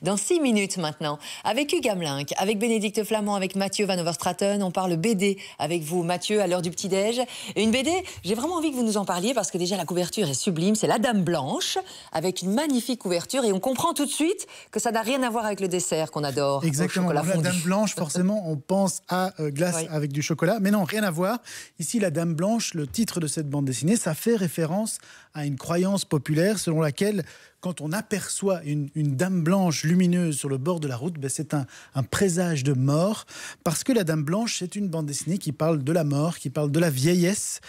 Dans 6 minutes maintenant, avec Hugues Hamelink, avec Bénédicte Flamand, avec Mathieu Van Overstraten, on parle BD avec vous, Mathieu, à l'heure du petit-déj. Et une BD, j'ai vraiment envie que vous nous en parlier parce que déjà la couverture est sublime, c'est La Dame Blanche, avec une magnifique couverture et on comprend tout de suite que ça n'a rien à voir avec le dessert qu'on adore. Exactement, la Dame Blanche, forcément, on pense à glace avec du chocolat, mais non, rien à voir. Ici, La Dame Blanche, le titre de cette bande dessinée, ça fait référence à une croyance populaire selon laquelle quand on aperçoit une dame blanche lumineuse sur le bord de la route, c'est un présage de mort, parce que La Dame Blanche, c'est une bande dessinée qui parle de la mort, qui parle de la vieillesse,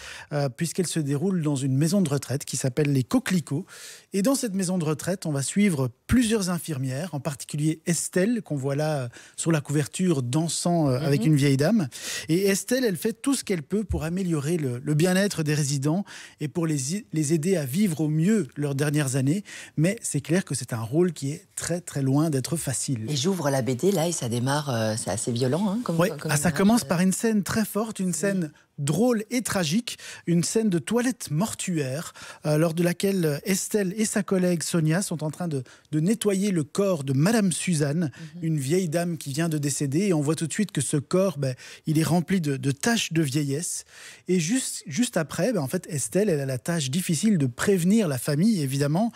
puisqu'elle se déroule dans une maison de retraite qui s'appelle les Coquelicots. Et dans cette maison de retraite, on va suivre plusieurs infirmières, en particulier Estelle, qu'on voit là sur la couverture dansant avec une vieille dame. Et Estelle, elle fait tout ce qu'elle peut pour améliorer le bien-être des résidents et pour les aider à vivre au mieux leurs dernières années. Mais c'est clair que c'est un rôle qui est très très loin d'être facile. Et j'ouvre la BD là et ça démarre, c'est assez violent. Hein, ça commence par une scène très forte, une scène drôle et tragique, une scène de toilette mortuaire, lors de laquelle Estelle et sa collègue Sonia sont en train de nettoyer le corps de Madame Suzanne, une vieille dame qui vient de décéder, et on voit tout de suite que ce corps, il est rempli de taches de vieillesse. Et juste après, en fait, Estelle, elle a la tâche difficile de prévenir la famille, évidemment,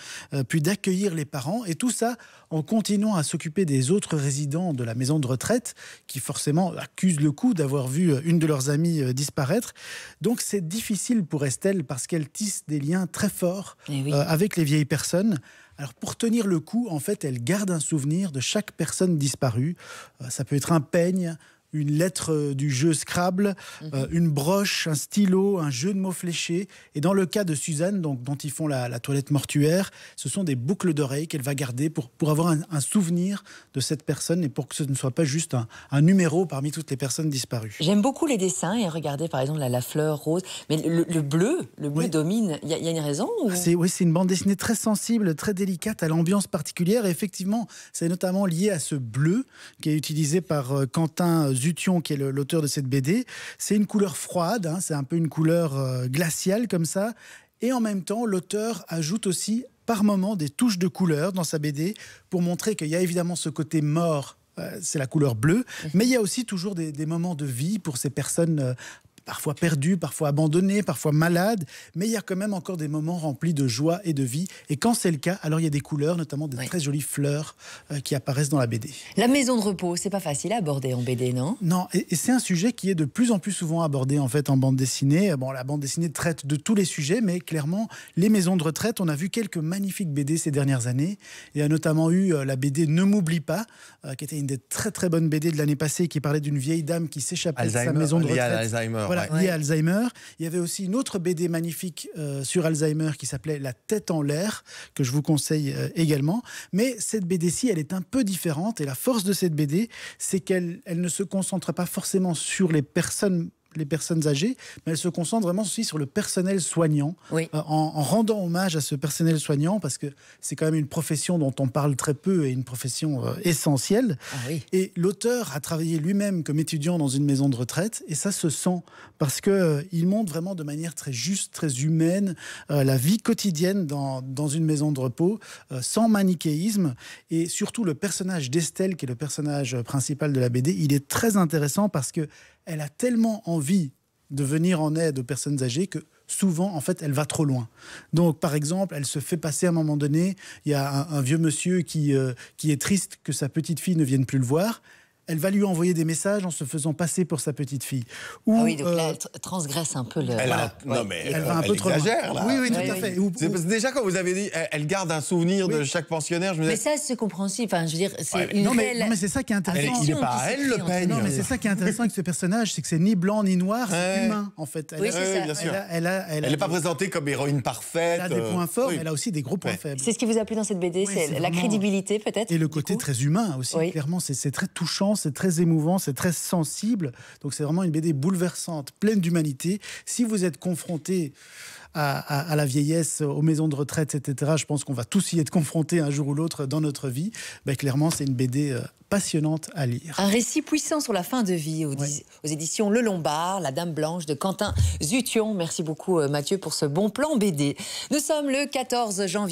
puis d'accueillir les parents, et tout ça en continuant à s'occuper des autres résidents de la maison de retraite, qui forcément accusent le coup d'avoir vu une de leurs amies disparaître. Donc c'est difficile pour Estelle parce qu'elle tisse des liens très forts avec les vieilles personnes. Alors pour tenir le coup, en fait, elle garde un souvenir de chaque personne disparue. Ça peut être un peigne, une lettre du jeu Scrabble, une broche, un stylo, un jeu de mots fléchés. Et dans le cas de Suzanne, dont ils font la toilette mortuaire, ce sont des boucles d'oreilles qu'elle va garder pour avoir un souvenir de cette personne et pour que ce ne soit pas juste un numéro parmi toutes les personnes disparues. J'aime beaucoup les dessins et regardez par exemple la fleur rose, mais le bleu domine. Il y a une raison ou... C'est une bande dessinée très sensible, très délicate, à l'ambiance particulière. Et effectivement, c'est notamment lié à ce bleu qui est utilisé par Quentin Zution, qui est l'auteur de cette BD. C'est une couleur froide, c'est un peu une couleur glaciale comme ça. Et en même temps, l'auteur ajoute aussi par moments des touches de couleur dans sa BD pour montrer qu'il y a évidemment ce côté mort, c'est la couleur bleue, mais il y a aussi toujours des moments de vie pour ces personnes parfois perdues, parfois abandonnées, parfois malades, mais il y a quand même encore des moments remplis de joie et de vie. Et quand c'est le cas, alors il y a des couleurs, notamment des très jolies fleurs qui apparaissent dans la BD. La maison de repos, c'est pas facile à aborder en BD, non ? Non, et c'est un sujet qui est de plus en plus souvent abordé en fait en bande dessinée. Bon, la bande dessinée traite de tous les sujets, mais clairement, les maisons de retraite, on a vu quelques magnifiques BD ces dernières années. Il y a notamment eu la BD Ne m'oublie pas, qui était une des très très bonnes BD de l'année passée, qui parlait d'une vieille dame qui s'échappait de sa maison de retraite. Lié à Alzheimer. Il y avait aussi une autre BD magnifique sur Alzheimer qui s'appelait La tête en l'air, que je vous conseille également. Mais cette BD-ci, elle est un peu différente. Et la force de cette BD, c'est qu'elle ne se concentre pas forcément sur les personnes âgées, mais elle se concentre vraiment aussi sur le personnel soignant, en rendant hommage à ce personnel soignant, parce que c'est quand même une profession dont on parle très peu et une profession essentielle. Et l'auteur a travaillé lui-même comme étudiant dans une maison de retraite, et ça se sent, parce qu'il montre vraiment de manière très juste, très humaine, la vie quotidienne dans une maison de repos, sans manichéisme, et surtout le personnage d'Estelle, qui est le personnage principal de la BD, il est très intéressant parce que elle a tellement envie de venir en aide aux personnes âgées que souvent, en fait, elle va trop loin. Donc, par exemple, elle se fait passer à un moment donné, il y a un vieux monsieur qui est triste que sa petite fille ne vienne plus le voir. Elle va lui envoyer des messages en se faisant passer pour sa petite fille. Donc là, elle transgresse un peu le... Elle va un peu trop exagère, loin. là. Oui, tout à fait. Déjà, quand vous avez dit elle garde un souvenir de chaque pensionnaire, je me disais... Mais ça, c'est compréhensible. Enfin, je veux dire, c'est une non, mais c'est ça qui est intéressant. Il n'est pas à elle, le peigne. Non, mais c'est ça qui est intéressant avec ce personnage, c'est que c'est ni blanc ni noir, c'est humain, en fait. Oui, c'est ça. Bien sûr. Elle n'est pas présentée comme héroïne parfaite. Elle a des points forts, mais elle a aussi des gros points faibles. C'est ce qui vous a plu dans cette BD, c'est la crédibilité, peut-être. Et le côté très humain aussi, clairement. C'est très touchant, c'est très émouvant, c'est très sensible. Donc c'est vraiment une BD bouleversante, pleine d'humanité. Si vous êtes confronté à la vieillesse, aux maisons de retraite, etc., je pense qu'on va tous y être confrontés un jour ou l'autre dans notre vie. Clairement, c'est une BD passionnante à lire. Un récit puissant sur la fin de vie aux éditions Le Lombard, La Dame Blanche de Quentin Zution. Merci beaucoup Mathieu pour ce bon plan BD. Nous sommes le 14 janvier.